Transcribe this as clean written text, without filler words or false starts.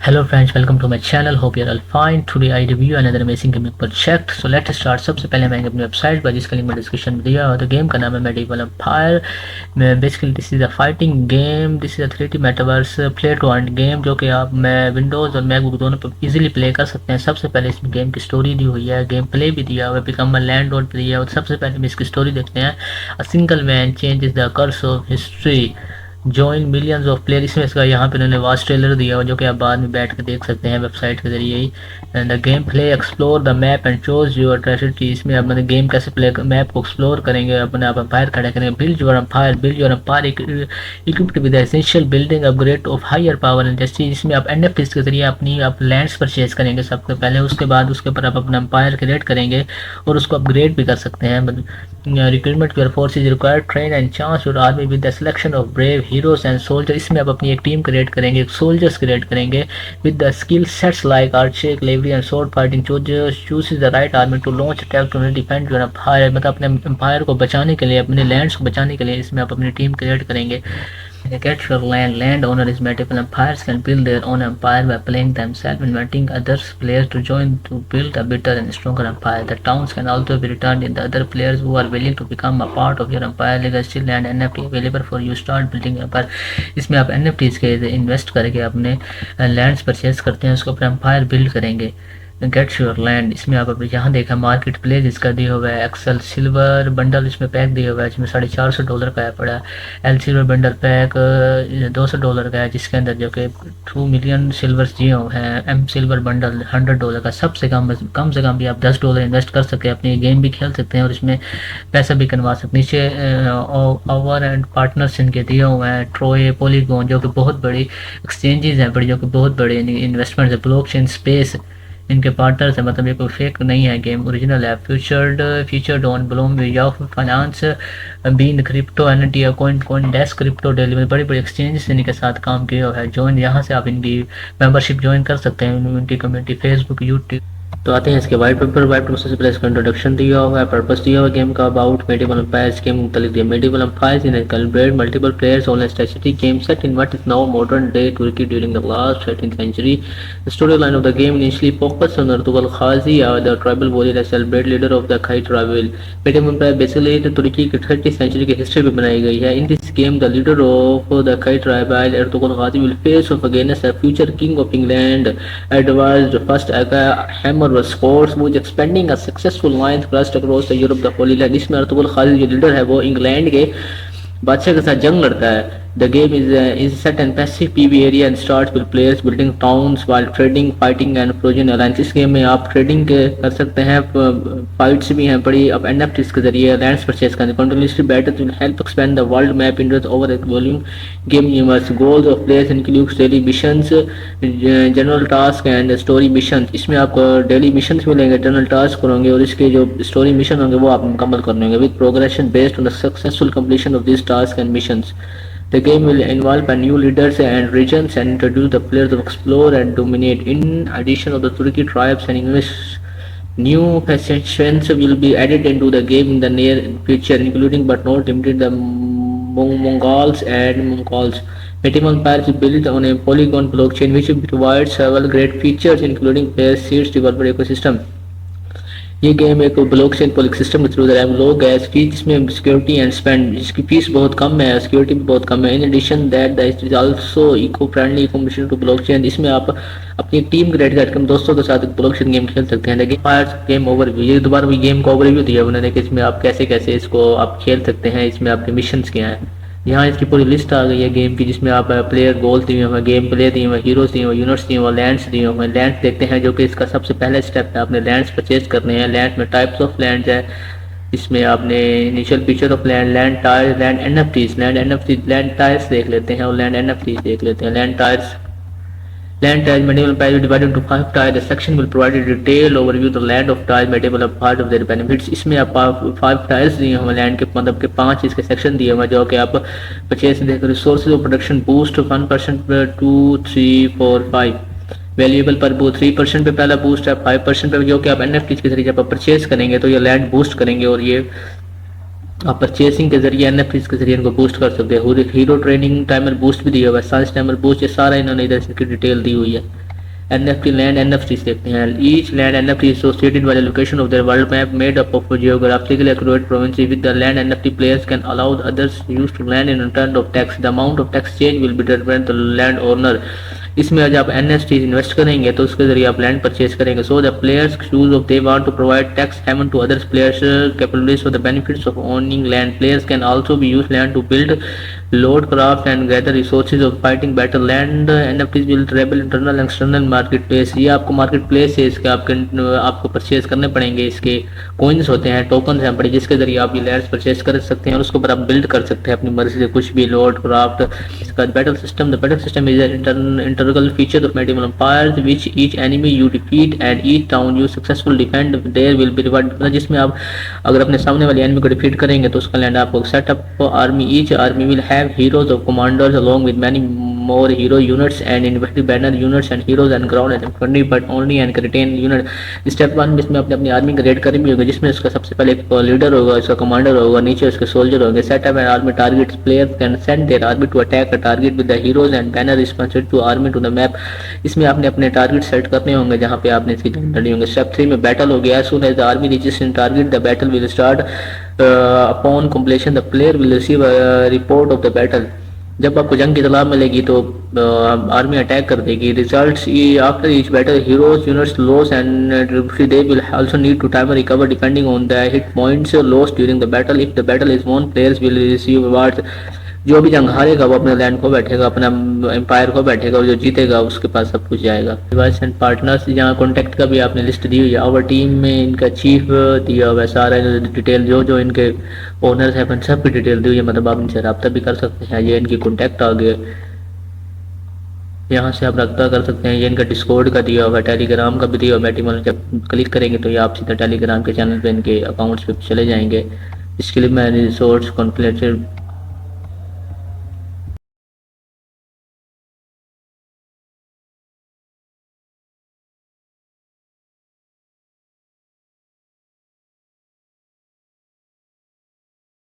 Hello friends, welcome to my channel. Hope you're all fine. Today I review another amazing gaming project. So let's start. सबसे पहले मैं अपनी website पर जिसका link मैं description में दिया और गेम का नाम है medieval empire. Basically this is a fighting game, this is a 3D metaverse play to earn game जो कि आप मैं विंडोज़ और मैकबुक दोनों पर इजीली प्ले कर सकते हैं। सबसे पहले इसमें गेम की स्टोरी दी हुई है, गेम प्ले भी दिया हुआ है, बिकम अ लैंड भी दिया है। और सबसे पहले हम इसकी स्टोरी देखते हैं। A single man changes the course of history join millions of player. इसमें इसका यहाँ पे उन्होंने वास्ट ट्रेलर दिया हो जो कि आप बाद में बैठ कर देख सकते हैं वेबसाइट के जरिए ही। And the game play explore the map and choose your ट्रेजेडी। इसमें आप मतलब गेम कैसे प्ले मैप को एक्सप्लोर करेंगे, अपने आप एम्पायर खड़ा करेंगे। Build your empire equipped with essential building upgrade of higher power industry. इसमें आप एनएफटीज के जरिए अपनी आप लैंड्स परचेज करेंगे सबसे पहले, उसके बाद उसके ऊपर आप अपना एम्पायर क्रिएट करेंगे और उसको अपग्रेड भी कर सकते हैं। Recruitment your force is required train and chance your army with the selection of brave heroes and soldier. इसमें आप अपनी एक टीम क्रिएट करेंगे, सोल्जर्स क्रिएट करेंगे with the skill sets like archer, cavalry and sword fighting. Choose the right army to launch attack to defend your empire. मतलब अपने empire को बचाने के लिए, अपने लैंड्स को बचाने के लिए इसमें आप अपनी टीम क्रिएट करेंगे। Get your land. Landowner is multiple empires can build their own empire by playing themselves, inviting other players to join to build a better and stronger empire. The towns can also be returned in the other players who are willing to become a part of your empire. Legacy land NFT available for you. Start building empire. इसमें आप NFTs के invest करके अपने lands purchase करते हैं, उसको अपना empire build करेंगे। Get your land. इसमें आप अभी यहाँ देखा मार्केट प्लेस इसका दिया हुआ है। एक्सल सिल्वर बंडल इसमें पैक दिया हुआ है जिसमें $450 का है पड़ा। एल सिल्वर बंडल पैक $200 का है जिसके अंदर जो कि 2 मिलियन सिल्वर्स दिए हुए हैं। एम सिल्वर बंडल $100 का। सबसे कम से कम भी आप $10 इन्वेस्ट कर सकते हैं, अपनी गेम भी खेल सकते हैं और इसमें पैसा भी कमा सकते हैं। नीचे ओवर एंड पार्टनर्स इनके दिए हुए हैं। ट्रोए, पॉलीगॉन जो कि बहुत बड़ी एक्सचेंजेस हैं, बड़ी जो कि बहुत बड़े इन्वेस्टमेंट है। ब्लॉकचेन स्पेस इनके पार्टनर्स है, मतलब ये कोई फेक नहीं है, गेम ओरिजिनल है। Featured on Bloom Yahoo Finance BeInCrypto NT Coin Desk Crypto Daily में बड़ी बड़ी एक्सचेंज इनके साथ काम किया हुआ है। ज्वाइन यहाँ से आप इनकी मेंबरशिप ज्वाइन कर सकते हैं, इनकी कम्युनिटी फेसबुक यूट्यूब। तो आते हैं इसके वाइट पेपर सबसे पहले इसका इंट्रोडक्शन दिया हुआ है, पर्पस दिया हुआ है गेम का। अबाउट मेडिवल एम्पायर्स गेम मुख्तलिफ दिया। Medieval empires in calibrate multiple players online strategy game set in what is now modern day Turkey during the last 13th century. The storyline of the game initially focused on Ertuğrul Khazi, the tribal warrior and celebrated leader of the Kayı tribal. Medieval empire basically the तुर्की की 30th century की history पे बनाई गई है। In this game the leader of the Kayı tribal Ertuğrul Khazi will face off against a future king of England Edward I. Hammer was force was expanding a successful line thrust across the Europe the Holy Land. इसमें Ertugrul Khalid जो leader है वो England के बादशाह के साथ जंग लड़ता है। The game is set in passive PV area and starts with players building towns while trading, fighting and forging alliance. इस गेम में आप ट्रेडिंग कर सकते हैं, फाइट्स भी हैं बड़ी। अब NFTs के जरिए लैंड्स परचेज करने। Continuously battles will help expand the world map into the over volume game universe. Goals of players include daily missions, general task and story missions. इसमें आपको डेली मिशंस मिलेंगे, जनरल टास्क करोगे और इसके जो story mission होंगे वो आप मुकम्मल करने होंगे with progression based on the successful completion of these tasks and missions. The game will involve new leaders and regions and introduce the players to explore and dominate. In addition of the Turkic tribes and English, new factions will be added into the game in the near future, including but not limited the Mongols and Mongols. Medieval Empire is built on a polygon blockchain which provides several great features including player seeds, developer ecosystem. ये game एक blockchain पॉलिक system के through low gas fees जिसमें security and spend जिसकी fees बहुत कम है, security भी बहुत कम है। In addition that that is also eco friendly competition to blockchain. इसमें आप अपनी टीम क्रिएट करके दोस्तों के साथ ब्लॉकचेन गेम खेल सकते हैं। लेकिन गेम ओवरव्यू, ये दोबारा भी गेम का ओवरव्यू दिया उन्होंने कि इसमें आप कैसे कैसे इसको आप खेल सकते हैं, इसमें आपके मिशंस क्या हैं। यहाँ इसकी पूरी लिस्ट आ गई है गेम की जिसमें आप प्लेयर गोल दिए हुए, गेम प्ले दिए हुए, हीरोज दिए हुए, यूनिट्स दिए हुए, लैंड्स दिए हुए। लैंड्स देखते हैं जो कि इसका सबसे पहला स्टेप है, आपने लैंड्स परचेज करने हैं। लैंड में टाइप्स ऑफ लैंड्स है, इसमें आपने initial feature of land tyres, land land tyres देख लेते हैं और लैंड NFTs देख लेते हैं। Land tyres medieval empire is divided into 5 tiers. The section will provide a detailed overview of the land of tiers medieval of part of their benefits. इसमें आप 5 tyres दिए हुए लैंड के, मतलब के 5 इसके सेक्शन दिए हुए जो कि आप परचेज देखकर रिसोर्सेज ऑफ प्रोडक्शन बूस्ट 1% पर 2 3 4 5 वैल्यूएबल पर वो 3% पे पहला बूस्ट है, 5% पे जो कि आप NFTs के जरिए जब आप परचेज करेंगे तो ये लैंड बूस्ट करेंगे और ये आप परचेसिंग के जरिए NFTs के जरिए इनको बूस्ट कर सकते हैं। हीरो ट्रेनिंग टाइमर बूस्ट भी दिया हुआ है, साइंस टाइमर बूस्ट, ये सारा इन्होंने इधर इसकी डिटेल दी हुई है। NFT लैंड NFTs देखते हैं। Each land NFT is associated by the location of their world map made up of geographically accurate provinces. With the land NFT, players can allow others use to land in return of tax. The amount of tax change will be determined the land owner. इसमें आज आप NFT invest करेंगे तो उसके जरिए आप land purchase करेंगे। So the players choose of they want to provide tax haven to others players capabilities for the benefits of owning land. Players can also be use land to build load craft and gather resources of fighting battle land। NFTs will travel internal and external marketplace। ये आपको market है इसके आपको purchase करने पड़ेंगे। इसके coins होते हैं, टोकन हैं बड़े, जिसके जरिए आप ये लैंड्स परचेज कर सकते हैं और उसके ऊपर आप बिल्ड कर सकते हैं अपनी मर्जी से कुछ भी लोड क्राफ्ट। इसका battle system, the battle system is an integral feature of medieval empire which each enemy you defeat and each town you successful defend there will be reward. मतलब जिसमें आप अगर अपने सामने वाले एनिमी को डिफीट करेंगे तो उसका लैंड आपको setup army, each army will have heroes of commanders along with many more hero units and inventory banner units and heroes and ground and infantry but only and contain unit। Step 1 में इसमें अपने अपनी army का red करनी होगी, जिसमें इसका सबसे पहले एक लीडर होगा, इसका कमांडर होगा, नीचे उसके सोल्जर होंगे। Setup and army targets, players can send their army to attack a target with the heroes and banner responsible to army to the map. इसमें आपने अपने टारगेट सेट करने होंगे जहां पे आपने इसकी जंग लड़नी होंगे। स्टेप 3 में बैटल हो गया। Soon as the army reaches in target the battle will start upon completion the player will receive a report of the battle. जब आपको जंग की इतला मिलेगी तो आर्मी अटैक कर देगी। Results after each battle heroes units loss and they will also need to time recover depending on the hit points lost during the battle. If the battle is won players will receive awards. जो भी जंग हारेगा वो अपने land को बैठेगा, अपना empire को बैठेगा, और जो जीतेगा उसके पास सब कुछ जाएगा। डिवाइस एंड पार्टनर्स, यहाँ कॉन्टैक्ट का भी आपने लिस्ट दी हुई है। और टीम में इनका चीफ दिया हुआ है, सारा डिटेल जो इनके ओनर्स हैं सब की डिटेल दी हुई है, मतलब आप इनसे रब्ता भी कर सकते हैं। ये इनकी कॉन्टैक्ट आ गए, यहाँ से आप रब्ता कर सकते हैं। ये इनका डिस्कॉर्ड का दिया हुआ है, टेलीग्राम का भी दिया हुआ है। बैटिंग जब क्लिक करेंगे तो ये आप सीधा टेलीग्राम के चैनल पे इनके अकाउंट्स पे चले जाएंगे। इसके लिए मैं रिसोर्स कॉन्फ्लिक्ट